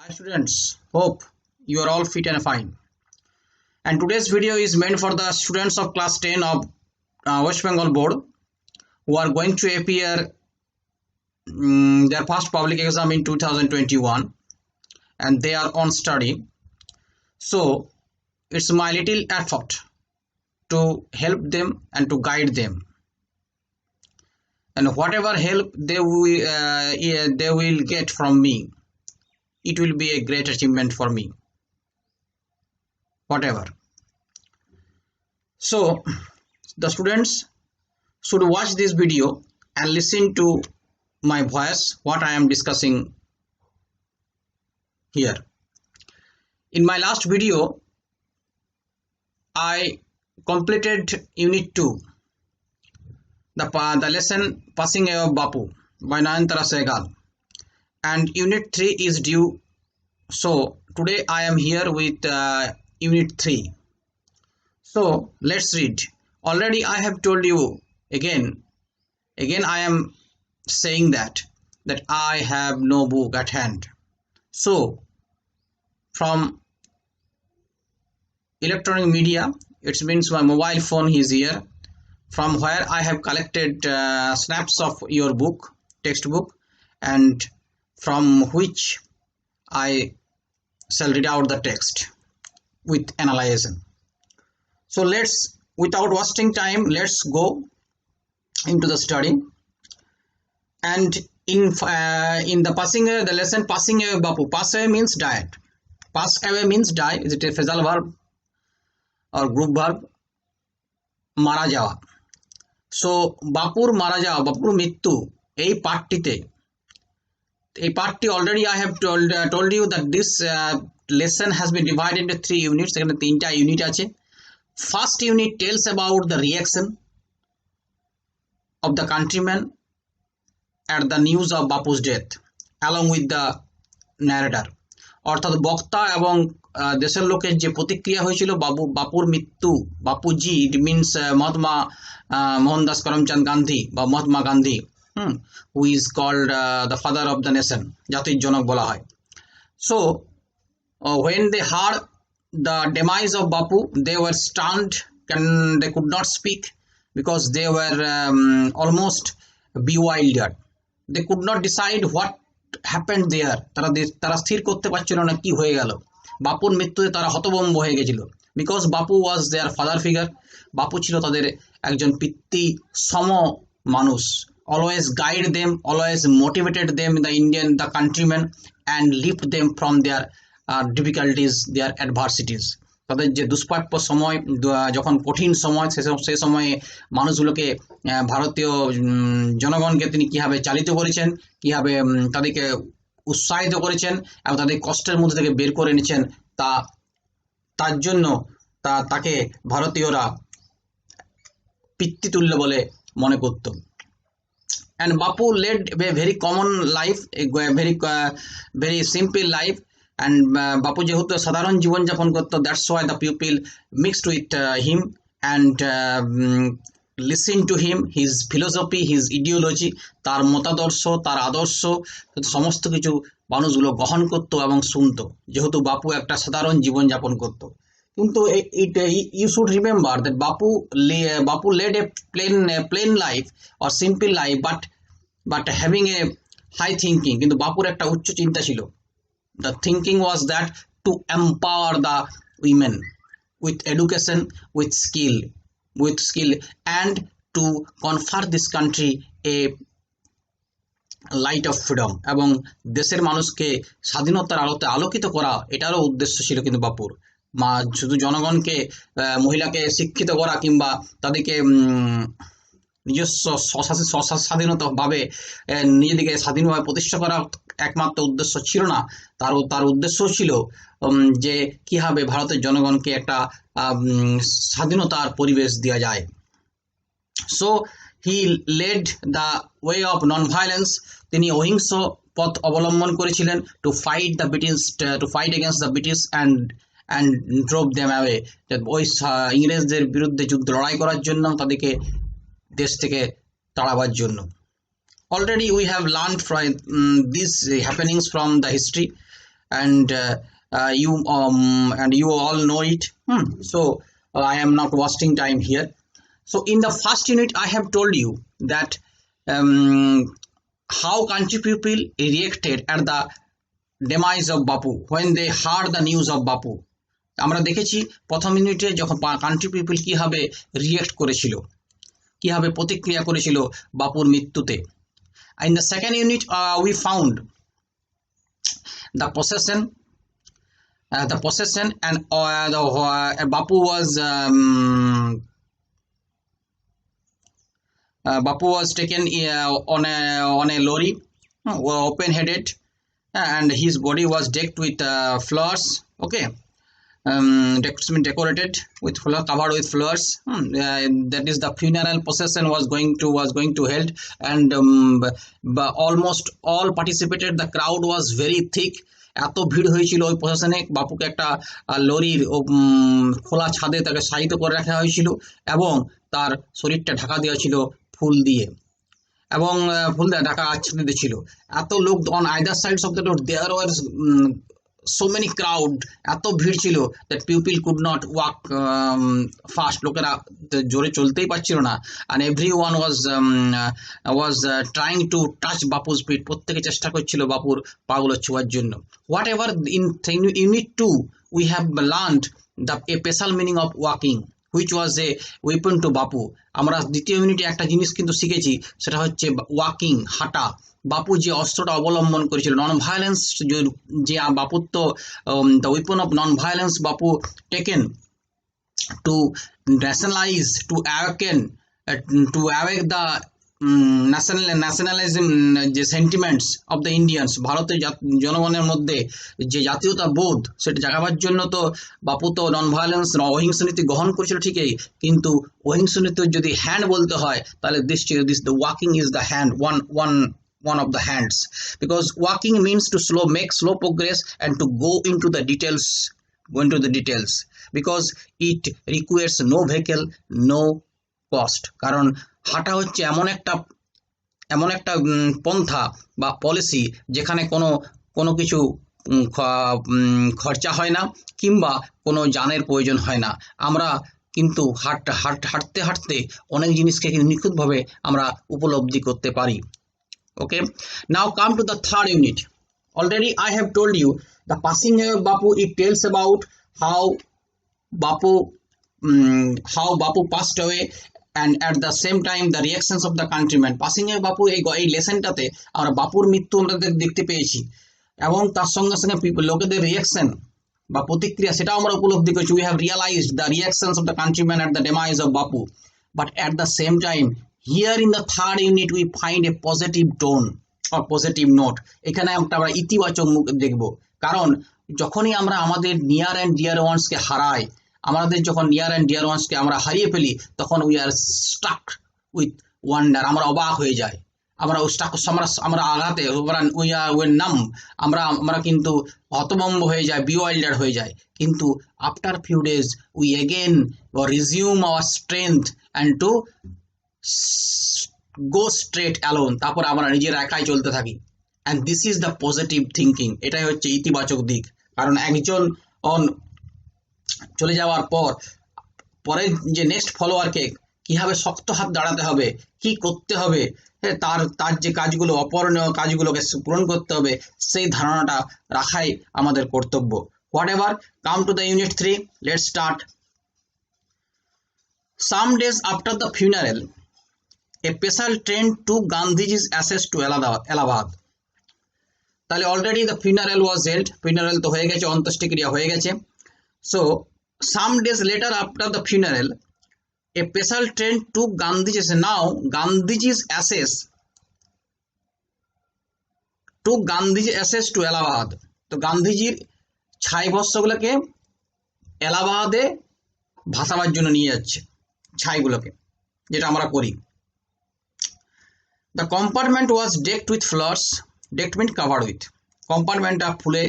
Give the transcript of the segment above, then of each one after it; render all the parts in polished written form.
Hi students, hope you are all fit and fine. And today's video is meant for the students of class 10 of West Bengal board who are going to appear their first public exam in 2021 and they are on study. So it's my little effort to help them and to guide them. And whatever help they will get from me, it will be a great achievement for me. Whatever. So the students should watch this video and listen to my voice, what I am discussing here. In my last video, I completed Unit 2, the lesson Passing Away of Bapu by Nayantara Sehgal, and Unit 3 is due. So today I am here with Unit 3. So let's read. Already I have told you again I am saying that I have no book at hand. So from electronic media, it means my mobile phone is here, from where I have collected snaps of your book, textbook, and from which I shall read out the text with analysis. So let's, without wasting time, let's go into the study. And in the passing away, the lesson Passing Away Bapu. Pass away means died. Pass away means die. Is it a phrasal verb or group verb? Mara jawa. So Bapur mara jawa, Bapur mittu. Ei parttite. A party already I have told you that this lesson has been divided into 3 units. Ekhane 3টা unit ache. First unit tells about the reaction of the countrymen at the news of Bapu's death, along with the narrator. অর্থাৎ বক্তা এবং দেশের লোকের যে প্রতিক্রিয়া হয়েছিল বাপুর মৃত্যু, বাপুজি, ইট মিনস মহাত্মা মোহনদাস করমচাঁদ গান্ধী বা Mahatma Gandhi, who is called the father of the nation, জাতির জনক বলা হয়. So when they heard the demise of Bapu, they were stunned and they could not speak because they were almost bewildered. They could not decide what happened there. তারা স্থির করতে পারছিল না কি হয়ে গেল. বাপুর মৃত্যুতে তারা হতভম্ব হয়ে গেছিল, because Bapu was their father figure. বাপু ছিল তাদের একজন পিতৃ সম মানুষ. Always guide them, always motivated them, the countrymen, and lift them from their difficulties, their adversities. তাদের যে দুষ্প্রাপ্য সময়, যখন কঠিন সময়, সেই সময়ে মানুষগুলোকে, ভারতীয় জনগণকে তিনি কিভাবে চালিত করেছেন, কিভাবে তাদেরকে উৎসাহিত করেছেন এবং তাদের কষ্টের মধ্যে থেকে বের করে এনেছেন, তার জন্য তাকে ভারতীয়রা পিতৃতুল্য বলে মনে করত. And Bapu led a very common life, a very simple life. And Bapu যেহেতু সাধারণ জীবন যাপন করত, that's why the people mixed with him and listen to him, his philosophy, his ideology, তার মতাদর্শ, তার আদর্শ, সমস্ত কিছু মানুষগুলো গ্রহণ করত এবং শুনত, যেহেতু বাপু একটা সাধারণ জীবন যাপন করত. কিন্তু you should remember that Bapu led a plain life or simple life, but having a high thinking. কিন্তু বাপুর একটা উচ্চ চিন্তা ছিল. The thinking was that to empower the women with education, with skill, and to confer this country a light of freedom, এবং দেশের মানুষকে স্বাধীনতার আলোতে আলোকিত করা, এটারও উদ্দেশ্য ছিল কিন্তু বাপুর. শুধু জনগণকে, মহিলাকে শিক্ষিত করা কিংবা তাদেরকে নিজস্ব স্বাধীনতাভাবে নিজেদেরকে স্বাধীনভাবে প্রতিষ্ঠা করা একমাত্র উদ্দেশ্য ছিল না. তার উদ্দেশ্য ছিল যে কিভাবে ভারতের জনগণকে একটা স্বাধীনতার পরিবেশ দেওয়া যায়. So he led the way of non violence. তিনি অহিংস পথ অবলম্বন করেছিলেন to fight against the British and drove them away. ওই ইংরেজদের বিরুদ্ধে যুদ্ধ লড়াই করার জন্য, তাদেরকে দেশ থেকে তাড়াবার জন্য. Already we have learned from these happenings from the history. and you all know it. So I am not wasting time here. So in the first unit I have told you that how country people reacted at the demise of Bapu when they heard the news of Bapu. আমরা দেখেছি প্রথম ইউনিটে যখন country people কিভাবে react করেছিল, কিভাবে প্রতিক্রিয়া করেছিল বাপুর মৃত্যুতে। In the second unit we found the possession and Bapu was taken on a lorry, open headed, and his body was decked with flowers. Okay, decorated with flower, covered with flowers. That is the funeral procession was going to held, and almost all participated. The crowd was very thick. এত ভিড় হয়েছিল ওই প্রশাসনে। বাপুকে একটা লরির খোলা ছাদে তাকে শায়িত করে রাখা হয়েছিল এবং তার শরীরটা ঢাকা দেওয়া ছিল ফুল দিয়ে, এবং ফুল দিয়ে ঢাকা আচ্ছাদিত ছিল। এত লোক on either sides of the road there were so many crowd, এত ভিড় ছিল that people could not walk fast, লোকেরা জোরে চলতেই পারছিল না, and everyone was trying to touch Bapu's feet, প্রত্যেকে চেষ্টা করছিল বাপুর পাগুলো ছোঁয়ার জন্য। Whatever in unit 2 we have learned a special meaning of walking, which was a weapon to Bapu. আমরা দ্বিতীয় ইউনিটে একটা জিনিস কিন্তু শিখেছি, সেটা হচ্ছে ওয়াকিং, হাঁটা। বাপু যে অস্ত্রটা অবলম্বন করেছিল নন ভায়োলেন্স, যে বাপুর তো the weapon of non violence Bapu taken to nationalise, to awake the nationalism, যে সেন্টিমেন্টস অফ দ্য ইন্ডিয়ানস, ভারতের জনগণের মধ্যে যে জাতীয়তা বোধ, সেটা জাগাবার জন্য তো বাপু তো নন ভায়োলেন্স, অহিংস নীতি গ্রহণ করেছিল ঠিকই, কিন্তু অহিংস নীতির যদি হ্যান্ড বলতে হয় তাহলে this the walking is the hand, one of the hands, because walking means to make slow progress and to go into the details, because it requires no vehicle, no cost. কারণ হাঁটা হচ্ছে এমন একটা পন্থা বা পলিসি যেখানে কোনো কিছু খরচা হয় না কিংবা কোনো যানের প্রয়োজন হয় না। আমরা কিন্তু হাঁটতে হাঁটতে অনেক জিনিসকে নিখুঁতভাবে আমরা উপলব্ধি করতে পারি। Okay, now come to the third unit. Already I have told you the passing away of Bapu, it tells about how Bapu passed away, and at the same time the reactions of the countrymen. Passing away Bapu এই লেসনটাতে আমরা বাপুর মৃত্যু আমরা দেখতে পেয়েছি এবং তার সঙ্গে সঙ্গে লোকেদের রিয়াকশন বা প্রতিক্রিয়া সেটাও আমরা উপলব্ধি করেছি। We have realized the reactions of the countrymen at the demise of Bapu, but at the same time here in the third unit we find a positive tone or positive note. এখানে আমরা ইতিবাচক মুখ দেখব, কারণ যখনই আমরা আমাদের near and deer ওয়ান্সকে হারাই, আমাদের যখন নিয়ার অ্যান্ড ডিয়ার ওয়ান্সকে আমরা হারিয়ে ফেলি, তখন we are stuck with wonder, আমরা অবাক হয়ে যাই, আমরা আঘাতে আমরা কিন্তু হতভম্ব হয়ে যাই, বিওয়াইল্ডার হয়ে যায়। কিন্তু after few days we again resume our strength and to go straight alone, তারপর আমরা নিজেরা একাই চলতে থাকি। and this is the positive thinking, এটাই হচ্ছে ইতিবাচক দিক। কারণ একজন চলে যাওয়ার পরে যে নেক্সট ফলোয়ারকে কিভাবে শক্ত হাত দাঁড়াতে হবে, কি করতে হবে, তার যে কাজগুলো অপূরণীয় কাজগুলোকে পূরণ করতে হবে, সেই ধারণাটা রাখাই আমাদের কর্তব্য। whatever, come to the unit 3, let's start. Some days after the funeral a special train took Gandhiji's ashes to Allahabad. তাহলে already the funeral was held, funeral তো হয়ে গেছে, অন্ত্যেষ্টিক্রিয়া হয়ে গেছে। so some days later after the funeral a special train took Gandhiji's ashes to Allahabad. তো গান্ধীজির ছাই ভস্মগুলোকে এলাহাবাদে ভাসাবার জন্য নিয়ে যাচ্ছে, ছাইগুলোকে, যেটা আমরা করি। The compartment was decked with flowers, decked means covered with, compartmentটা ফুলে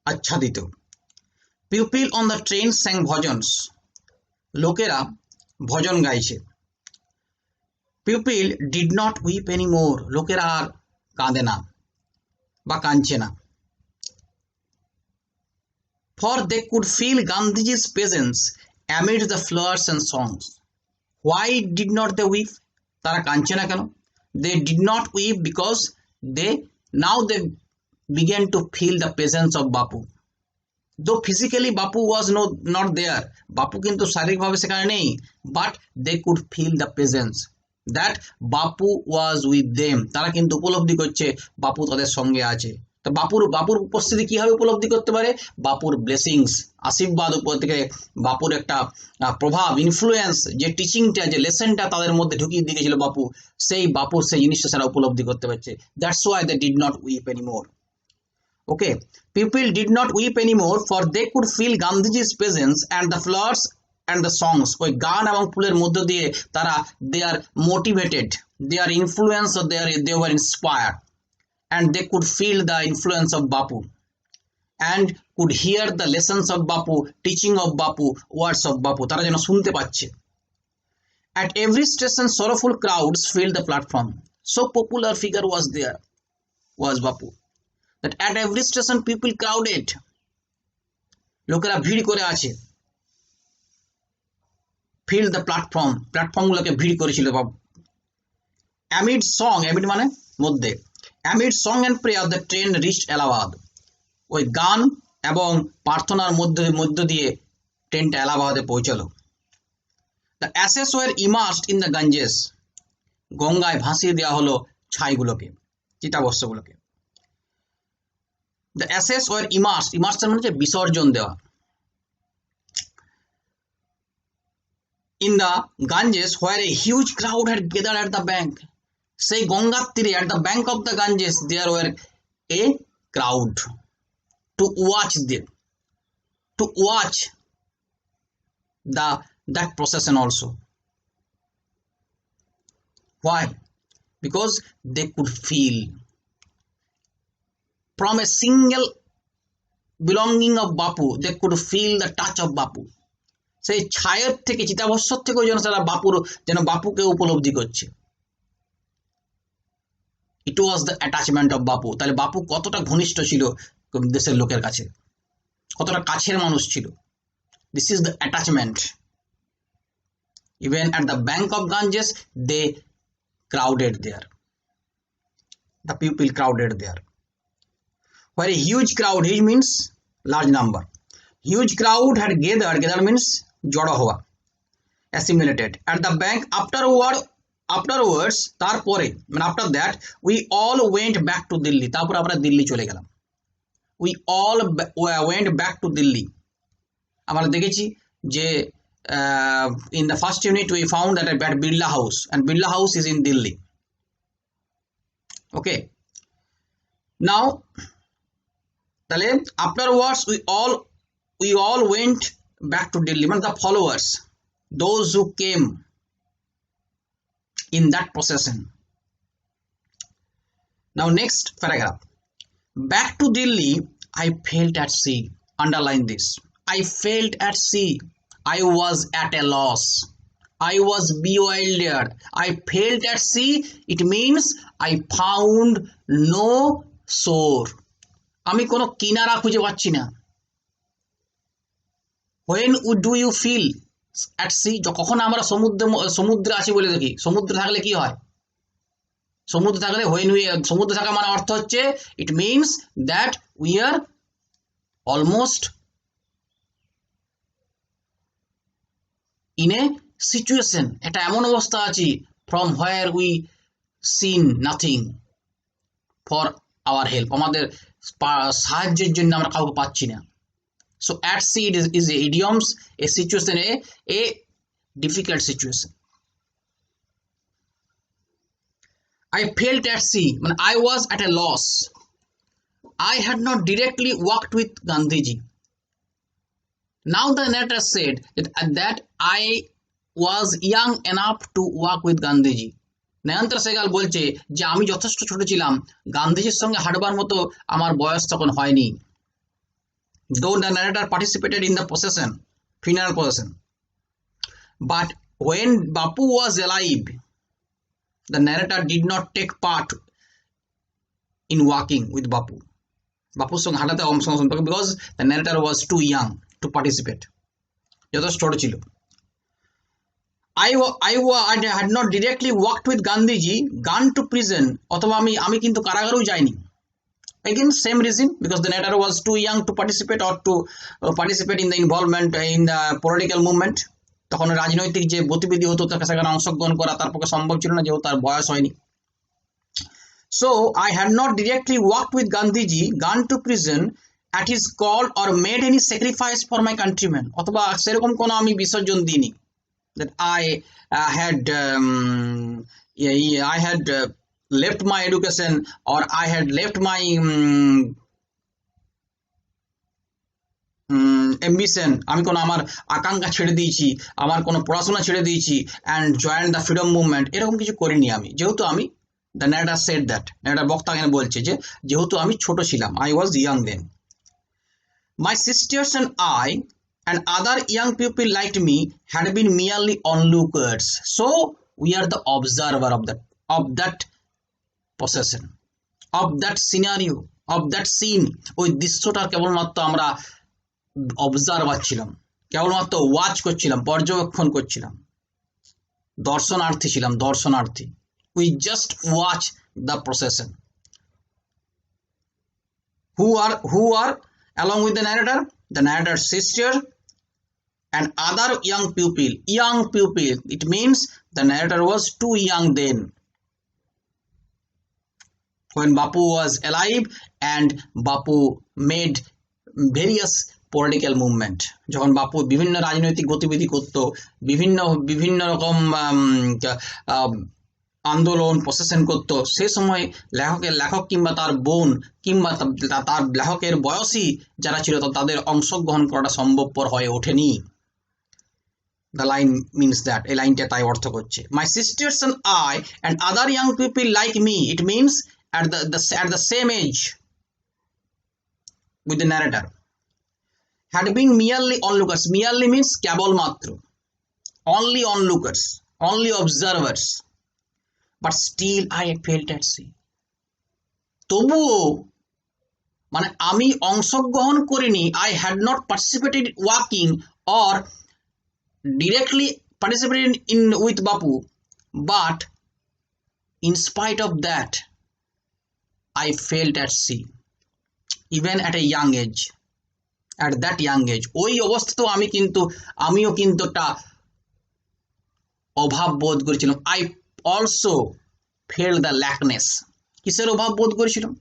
আচ্ছাদিত। People on the train sang bhajans, লোকেরা ভজন গাইছে। People did not weep anymore, লোকেরা আর কাঁদে না বা কাঁদছে না। for they could feel Gandhiji's presence amid the flowers and songs. Why did not they weep? তারা কাঁদছে না কেন? They did not weep because they began to feel the presence of Bapu. Though physically Bapu was not there, Bapu কিন্তু শারীরিকভাবে সেখানে নেই, but they could feel the presence that Bapu was with them. তারা কিন্তু উপলব্ধি করছে বাপু তাদের সঙ্গে আছে। তো বাপুর উপস্থিতি কিভাবে উপলব্ধি করতে পারে? বাপুর ব্লেসিংস, আশীর্বাদ, উপর থেকে বাপুর একটা প্রভাব, ইনফ্লুয়েন্স, যে টিচিংটা, যে লেসনটা তাদের মধ্যে ঢুকিয়ে দিয়েছিল বাপু, সেই বাপুর সেই জিনিসটা তারা উপলব্ধি করতে পারছে। That's why they did not weep anymore. Okay, people did not weep anymore for they could feel Gandhiji's presence and the flowers and the songs. ওই গান এবং ফুলের মধ্য দিয়ে তারা they are motivated, they are influenced, or they were inspired, and they could feel the influence of Bapu and could hear the lessons of Bapu, teaching of Bapu, words of Bapu. তারা যেন শুনতে পাচ্ছে। At every station sorrowful crowds filled the platform. So popular figure was Bapu that at every station people crowded, লোকেরা ভিড় করে আছে, fill the platform গুলোকে ভিড় করেছিল বাবু। amid song, amid মানে মধ্যে, amid song and prayer the train reached Allahabad. ওই গান এবং প্রার্থনার মধ্য দিয়ে ট্রেনটা এলাহাবাদে পৌঁছালো। the ashes were immersed in the Ganges. গঙ্গায় ভাসিয়ে দেওয়া হলো ছাইগুলোকে, চিতাভস্মগুলোকে। The ashes were immersed মানে বিসর্জন দেওয়া। In the Ganges where a huge crowd had gathered at the bank. সেই গঙ্গার তীরে at the bank of the Ganges there were a crowd to watch that procession also. Why? Because they could feel from a single belonging of Bapu, they could feel the touch of Bapu. সেই ছায়ের থেকে, চিতাভস্মর থেকেও যেন বাপুকে উপলব্ধি করছে। It was the attachment of Bapu. তাহলে বাপু কতটা ঘনিষ্ঠ ছিল দেশের লোকের কাছে, কতটা কাছের মানুষ ছিল। This is the attachment. Even at the bank of Ganges, they crowded there. The people crowded there. Where a huge crowd, huge means large number, huge crowd had gathered means জড়ো হওয়া, assimilated at the bank. Afterwards তারপরে মানে after that we all went back to Delhi. তারপর আমরা দিল্লি চলে গেলাম। we all went back to Delhi. আমরা দেখেছি যে in the first unit we found that at Birla House, and Birla House is in Delhi. Okay, now তাহলে afterwards we all went back to Delhi, মানে the followers, those who came in that procession. Now next paragraph, back to Delhi I felt at sea. Underline this, I felt at sea. I was at a loss, I was bewildered. I felt at sea, it means I found no shore. আমি কোনো কিনারা খুঁজে পাচ্ছি না। when do you feel at sea? কখন আমরা সমুদ্রে আছি বলে দেখি। সমুদ্রে থাকলে কি হয়? সমুদ্রে থাকলে সমুদ্রে থাকা মানে অর্থ হচ্ছে it means that we are almost in a situation, এটা এমন অবস্থা আছি from where we seen nothing for our help, আমাদের সাহায্যের জন্য আমরা কাউকে পাচ্ছি না। So at sea is a idioms, a situation, a difficult situation. I felt at sea, মানে I was at a loss. I had not directly worked with Gandhiji. Now the narrator said that I was young enough to work with Gandhiji. নয়নতারা সেহগাল বলছে যে আমি যথেষ্ট ছোট ছিলাম, গান্ধীজির সঙ্গে হাঁটবার মতো আমার বয়স তখন হয়নি। Though the narrator participated in the funeral procession, but when Bapu was alive, the narrator did not take part in walking with Bapu. বাপুর সঙ্গে হাঁটাতে সম্পর্ক, because the narrator was too young to participate, যথেষ্ট ছোট ছিল। I had not directly walked with Gandhiji, gone to prison, অথবা আমি কিন্তু কারাগারেও যাইনি। Again same reason, because the narrator was too young to participate or to participate in the involvement in the political movement, তখন রাজনৈতিক যে গতিবিধি হতো তার সেখানে অংশগ্রহণ করা তার পক্ষে সম্ভব ছিল না, যেহেতু তার বয়স হয়নি। So I had not directly walked with Gandhiji, gone to prison at his call or made any sacrifice for my countrymen, অথবা সেরকম কোনো আমি বিসর্জন দিইনি, that I had left my education or I had left my ambition, আমি কোনো আমার আকাঙ্ক্ষা ছেড়ে দিয়েছি, আমার কোনো পড়াশোনা ছেড়ে দিয়েছি and joined the freedom movement, এরকম কিছু করিনি আমি, যেহেতু আমি, the narrator said that, narrator বক্তা এখানে বলছে যে যেহেতু আমি ছোট ছিলাম, I was young then. My sisters and I and other young people like me had been merely onlookers, so we are the observer of that possession, of that scenario, of that scene. ওই দৃশ্যটার কেবলমাত্র আমরা observer ছিলাম, কেবলমাত্র watch করছিলাম, পর্যবেক্ষণ করছিলাম, দর্শনার্থী ছিলাম, দর্শনার্থী। We just watch the procession. Who are along with the narrator? The narrator's sister and other young pupil. It means the narrator was too young then, when Bapu was alive and Bapu made various political movement, যখন বাপু বিভিন্ন রাজনৈতিক গতিবিধি করত, বিভিন্ন রকম আন্দোলন procession করত, সে সময় লেখক কিংবা তার বোন কিংবা তার লেখকের বয়সী যারা ছিল তাদের অংশগ্রহণ করাটা সম্ভবপর হয়ে ওঠেনি। The line means that, এই লাইনটা তাই অর্থ করছে। My sisters and I and other young people like me, it means at the same age with the narrator, had been merely onlookers. Merely means কেবলমাত্র, only onlookers, only observers, but still I felt at sea. তবুও মানে আমি অংশগ্রহণ করিনি, I had not participated walking or directly participated in with Bapu, but in spite of that I felt at sea, even at a young age, at that young age. ওই অবস্থাতেও আমিও কিন্তু একটা অভাব বোধ করেছিলাম। I also felt the lackness. কিসের অভাব বোধ করেছিলাম?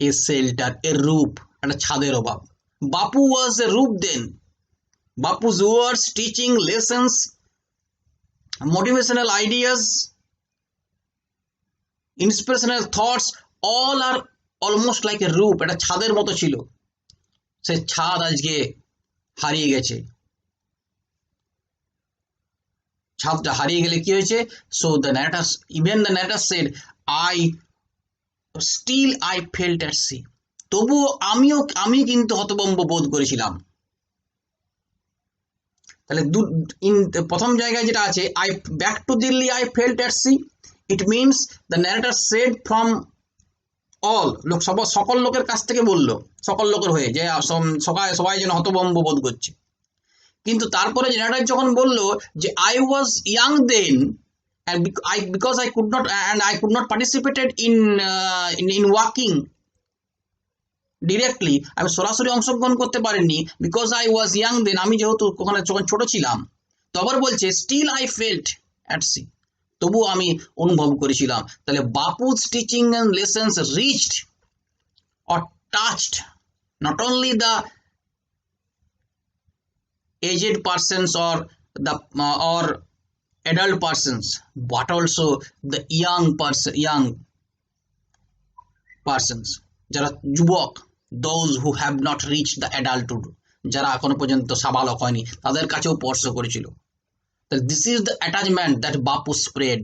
A shelter, a roof, একটা ছাদের অভাব। Bapu was a roof then. Bapu's words, teaching, lessons, motivational ideas, inspirational thoughts, all are almost like a roof, একটা ছাদের মতো ছিল। সে ছাদ আজকে হারিয়ে গেছে। ছাদটা হারিয়ে গেলে কি হয়েছে? So even the narrator said, I felt at sea. তবুও আমি কিন্তু হতভম্ব বোধ করেছিলাম। তাহলে প্রথম জায়গায় যেটা আছে, I back to Delhi I felt at sea, it means the narrator said from all সকল লোকের কাছ থেকে বললো, সকল লোকের হয়ে, যে সবাই যেন হতভম্ব বোধ করছে। কিন্তু তারপরে narrator যখন বললো যে I was young then and because I could not participated in walking directly, আমি সরাসরি অংশগ্রহণ করতে পারিনি, because I was young then, আমি যেহেতু ওখানে যখন ছোট ছিলাম। তো আবার বলছে still I felt at sea, তবুও আমি অনুভব করেছিলাম। তাহলে Bapu's teaching and lessons reached or touched not only the aged persons or adult persons, but also the young persons, যারা যুবক, those who have not reached the adulthood, যারা এখনো পর্যন্ত সাবালক হয়নি, তাদের কাছেও স্পর্শ করেছিল। This is the attachment that Bapu spread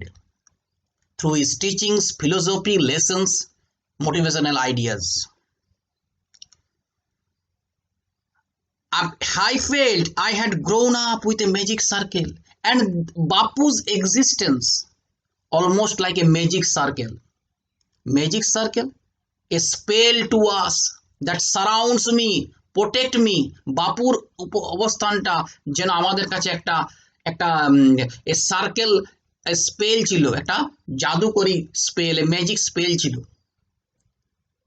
through his teachings, philosophy, lessons, motivational ideas. I felt I had grown up with a magic circle, and Bapu's existence almost like a magic circle. Magic circle? a spell to us that surrounds me, protect me. বাপুর অবস্থানটা যেন আমাদের কাছে একটা একটা এ circle spell ছিল, একটা জাদুকরী spell, magic spell ছিল,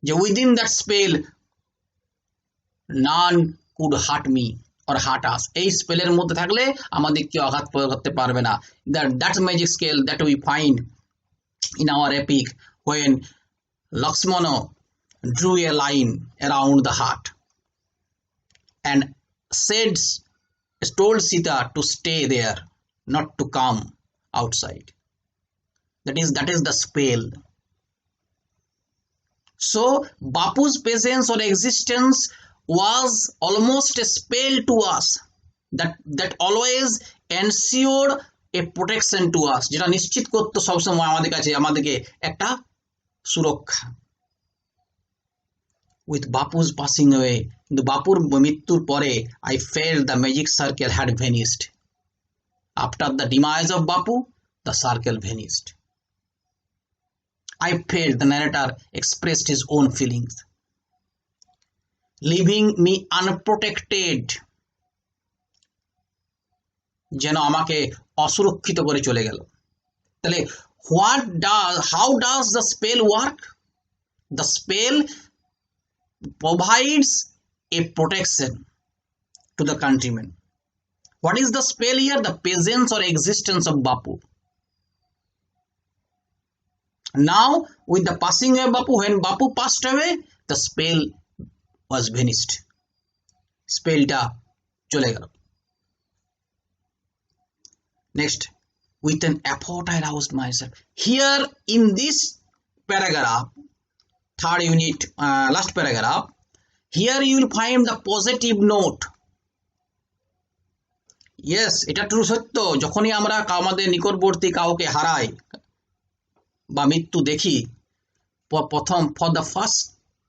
যে within that spell none could hurt me or hurt us. এই স্পেলের মধ্যে থাকলে আমাদের কেউ আঘাত করতে পারবে না। That magic spell that we find in our epic when Lakshmana drew a line around the heart and told Sita to stay there, not to come outside. That is the spell. So Bapu's presence or existence was almost a spell to us that always ensured a protection to us, যেটা নিশ্চিত করতো সবসময় আমাদের কাছে আমাদেরকে একটা সুরক্ষা। With Bapu's passing away, কিন্তু বাপুর মৃত্যুর পরে I felt the magic circle had vanished. After the demise of Bapu, the circle vanished. I felt the narrator expressed his own feelings, leaving me unprotected, যেন আমাকে অসুরক্ষিত করে চলে গেল। তাহলে how does the spell work? The spell provides a protection to the countrymen. What is the spell here? The presence or existence of Bapu. Now with the passing away of Bapu, when Bapu passed away, the spell was vanished. Spellটা চলে গেল। Next, with an effort I roused myself. Here in this paragraph, third unit, last paragraph, here you will find the positive note. Yes, এটা true সত্য, যখনই আমরা আমাদের নিকটবর্তী কাউকে হারাই বা মৃত্যু দেখি, প্রথম for the first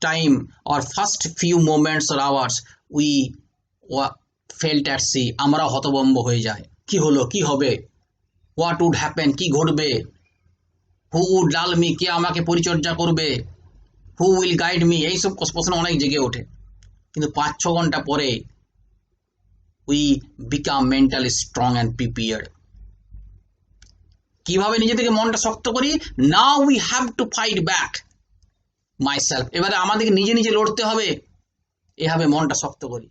time or first few moments or hours we felt at sea, আমরা হতভম্ব হয়ে যাই। কি হলো, কি হবে, what would happen, কি ঘটবে, who would lull me, কে আমাকে পরিচর্যা করবে, who will guide me, এইসব প্রশ্ন অনেক জেগে ওঠে। কিন্তু 5-6 ঘন্টা পরে we become mentally strong and prepared. কিভাবে নিজে থেকে মনটা শক্ত করি? Now we have to fight back myself. এবারে আমাদেরকে নিজে নিজে লড়তে হবে, এভাবে মনটা শক্ত করি।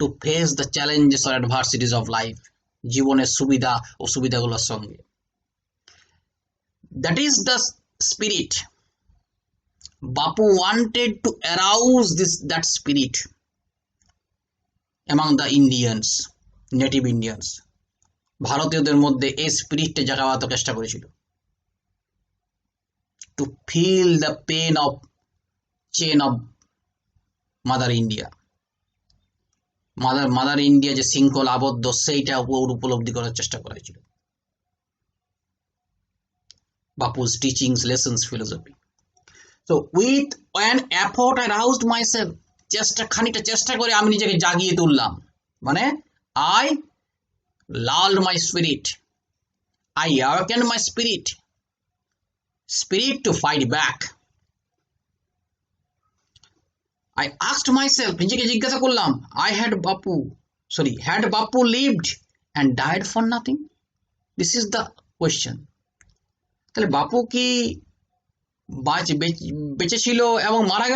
To face the challenges or adversities of life, জীবনের সুবিধা অসুবিধাগুলোর সঙ্গে। That is the spirit. Bapu wanted to arouse that spirit among the Indians, native Indians. ভারতীয়দের মধ্যে এই স্পিরিটটা জাগাতে চেষ্টা করেছিল। To feel the pain of chain of Mother India. Mother India যে শৃঙ্খল আবদ্ধ, সেইটা উপলব্ধি করার চেষ্টা করেছিল। Bapu's teachings, lessons, philosophy. So with an effort I roused myself. খানিকটা চেষ্টা করে আমি নিজেকে জাগিয়ে তুললাম, মানে I lulled my spirit, I awakened my spirit to fight back. I asked myself, নিজেকে জিজ্ঞাসা করলাম, had Bapu lived and died for nothing? This is the question. তাহলে বাপু কি বেঁচে ছিল এবং মারা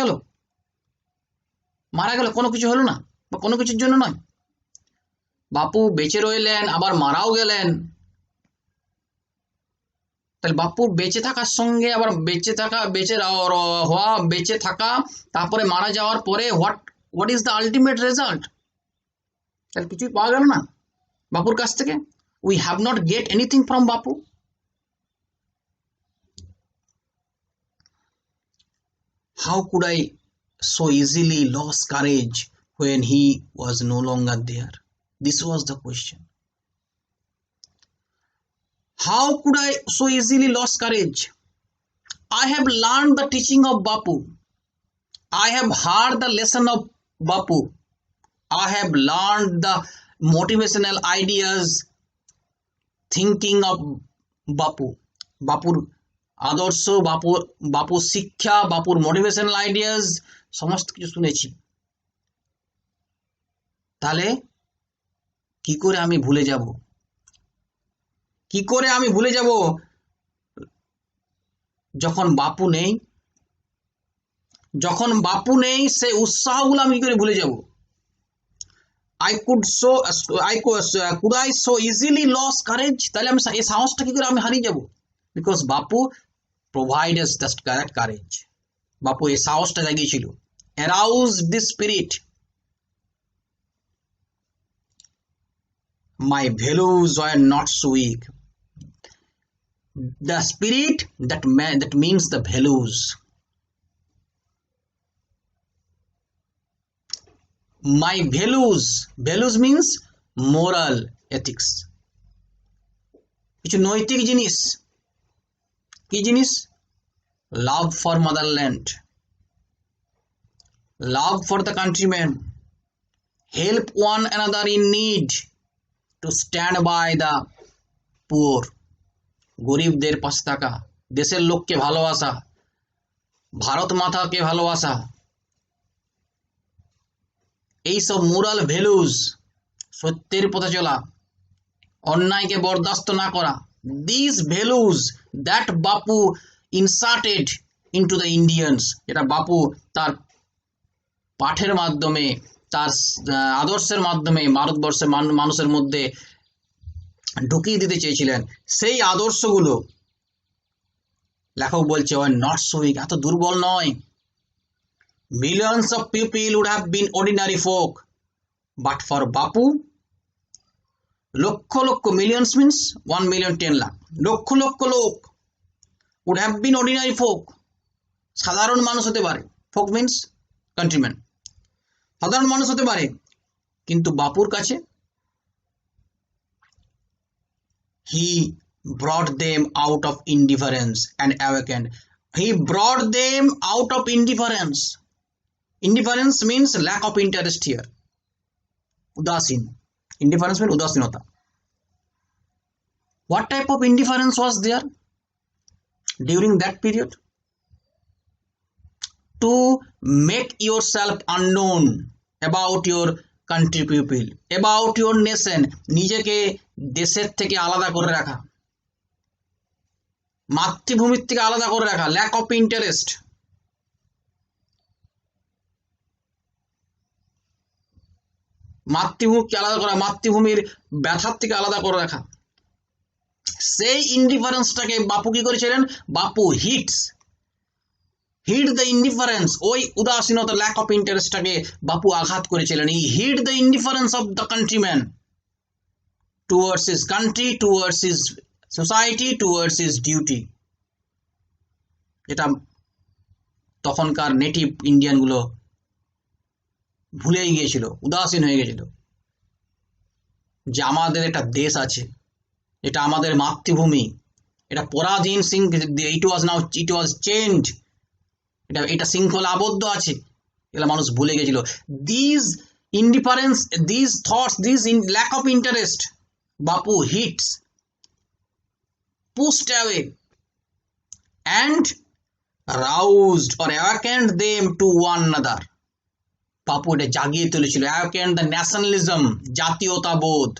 গেল কোনো কিছু হলো না, বা কোনো কিছুর জন্য নয়। বাপু বেঁচে রইলেন, আবার মারাও গেলেন। তাহলে বাপুর বেঁচে থাকার সঙ্গে আবার বেঁচে থাকা তারপরে মারা যাওয়ার পরে what is the ultimate result? তাহলে কিছুই পাওয়া গেল না বাপুর কাছ থেকে। We have not get anything from Bapu. How could I so easily lose courage when he was no longer there? This was the question. How could I so easily lose courage? I have learned the teaching of Bapu. I have heard the lesson of Bapu. I have learned the motivational ideas, thinking of Bapu. আদর্শ, বাপুর শিক্ষা, বাপুর motivational ideas সমস্ত কিছু শুনেছি। তাহলে কি করে আমি ভুলে যাব? কি করে আমি ভুলে যাব যখন বাপু নেই? যখন বাপু নেই সেই উৎসাহগুলো আমি কি করে ভুলে যাব? could I so easily lose courage? তাহলে আমি এই সাহসটা কি করে আমি হারিয়ে যাব? Because Bapu provide us that courage. বাপু এই সাহসটা জাগিয়েছিল, arouse this spirit. My values were not so weak. The spirit that means the values. My values means moral ethics. কিছু নৈতিক জিনিস, কি জিনিস? Love for motherland, love for the countryman, help one another in need, to stand by the poor, গরিবদের পাশে থাকা, দেশের লোককে ভালোবাসা, ভারত মাতাকে ভালোবাসা, এইসব মোরাল ভ্যালুজ, সত্যের পথে চলা, অন্যায়কে বরদাস্ত না করা, this values that Bapu inserted into the Indians, যেটা বাপু তার পাঠের মাধ্যমে, তার আদর্শের মাধ্যমে ভারতবর্ষের মানুষের মধ্যে ঢুকিয়ে দিতে চেয়েছিলেন, সেই আদর্শগুলো লেখক বলছে ওয়ার নট সো উইক, এত দুর্বল নয়। Millions of people would have been ordinary folk, but for Bapu, lakh lakh, millions means 1 million 10 lakh, lakh lakh লোক would have been ordinary folk, সাধারণ মানুষ হতে পারে, folk means countrymen, সাধারণ মানুষ হতে পারে, কিন্তু বাপুর কাছে he brought them out of indifference and awakened. He brought them out of indifference. Indifference means lack of interest here. Udasin. Indifference means udasinota. What type of indifference was there during that period? To make yourself unknown about your country people, about your nation, নিজেকে দেশের থেকে আলাদা করে রাখা, মাতৃভূমির থেকে আলাদা করে রাখা, lack of interest. মাতৃভূমিকে আলাদা করা, মাতৃভূমির ব্যথার থেকে আলাদা করে রাখা, সেই ইনডিফারেন্সটাকে বাপু কি করেছিলেন? বাপু হিট দ্য ইনডিফারেন্স, ওই উদাসীনতা, ল্যাক অফ ইন্টারেস্টটাকে বাপু আঘাত করেছিলেন। He hit the indifference of the countryman towards his country, towards his society, towards his duty. এটা তখনকার নেটিভ ইন্ডিয়ানগুলো ভুলেই গিয়েছিল, উদাসীন হয়ে গেছিল, যে আমাদের একটা দেশ আছে, এটা আমাদের মাতৃভূমি, এটা পরাধীন ইট ওয়াজ চেঞ্জ, এটা শৃঙ্খলা আবদ্ধ আছে, এগুলো মানুষ ভুলে গেছিল। This indifference, this thoughts, this lack of interest, Bapu hits, pushed away and roused or awakened them to one another. বাপু এটা জাগিয়ে তুলেছিল, awakened the nationalism, জাতীয়তাবোধ,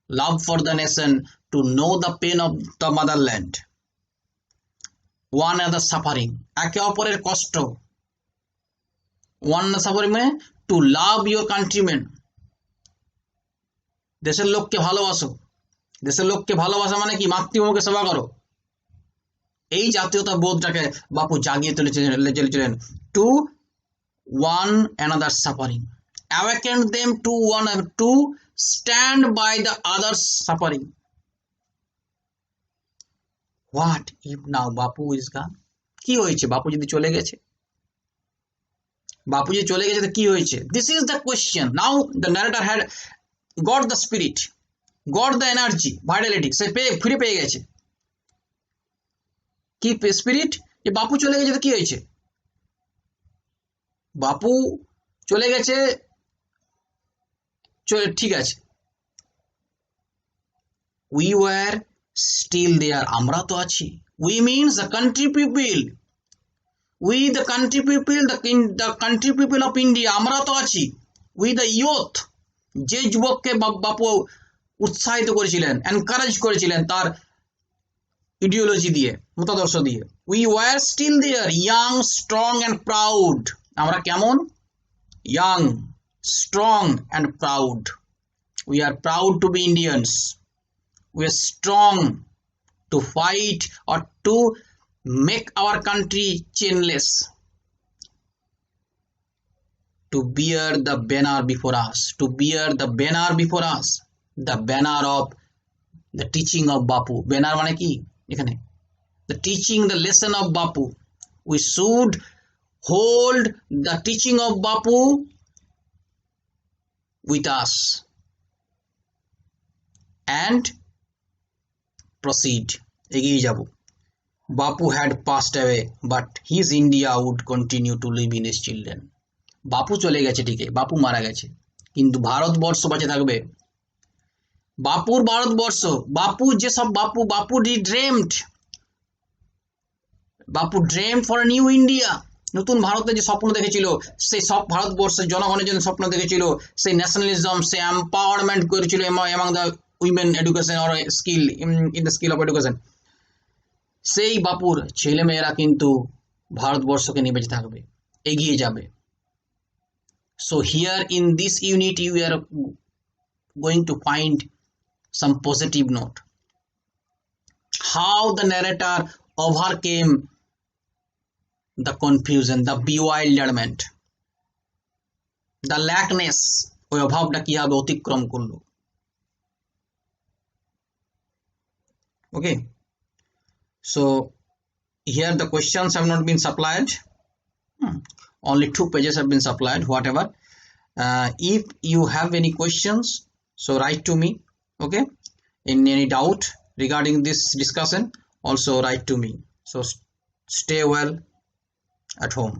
love for the nation, to know the pain of the motherland, one another suffering, একে অপরের কষ্ট, one another suffering মানে to love your countrymen, দেশের লোককে ভালোবাসো, দেশের লোককে ভালোবাসা মানে কি? মাতৃভূমিকে সেবা করো। এই জাতীয়তা বোধটাকে বাপু জাগিয়ে তুলেছিলেন। To one another suffering, awaken them to one, to stand by the others suffering. What if now Bapu is গন? কি হয়েছে বাপু যদি চলে গেছে? বাপু যদি চলে গেছে তো কি হয়েছে? This is the question. Now the narrator had got the spirit, got the energy, vitality, সে ফিরে পেয়ে গেছে। কি স্পিরিট? যে বাপু চলে গেছে তো কি হয়েছে? বাপু চলে গেছে, ঠিক আছে, উই ওয়ার স্টিল দেয়ার, আমরা তো আছি, We means the country people. We the country people, the country people of India, আমরা তো আছি। We the youth, যে যুবককে বাপু উৎসাহিত করেছিলেন, এনকারেজ করেছিলেন তার ইডিওলজি দিয়ে, মতাদর্শ দিয়ে। We were still there, young, strong and proud. আমরা কেমন? Young, strong and proud. We are proud to be Indians. We are strong to fight or to make our country chainless, to bear the banner before us, to bear the banner before us, the banner of the teaching of Bapu. Banner মানে কি এখানে? The teaching, the lesson of Bapu. We should hold the teaching of Bapu with us and proceed. এগিয়ে যাব। Bapu had passed away, but his India would continue to live in his children. বাপু চলে গেছে ঠিকই, বাপু মারা গেছে, কিন্তু ভারতবর্ষ বেঁচে থাকবে। বাপুর ভারতবর্ষ, বাপু যেসব বাপু dreamed for a new India, নতুন ভারতের যে স্বপ্ন দেখেছিল, সেই সব ভারতবর্ষের জনগণের জন্য স্বপ্ন দেখেছিল, সেই ন্যাশনালিজম, সেই এম্পাওয়ারমেন্ট করেছিল among the women education or skill in the skill of education, সেই বাপুর ছেলেমেয়েরা কিন্তু ভারতবর্ষকে নিয়ে বেঁচে থাকবে, এগিয়ে যাবে। So here in this unit you are going to find some positive note, how the narrator overcame the confusion, the bewilderment, the lackness, ওই অভাবটা কিভাবে অতিক্রম করলো। Okay, so here the questions have not been supplied. Only 2 pages have been supplied, whatever. If you have any questions, so write to me. Okay, in any doubt regarding this discussion, also write to me. So stay well at home.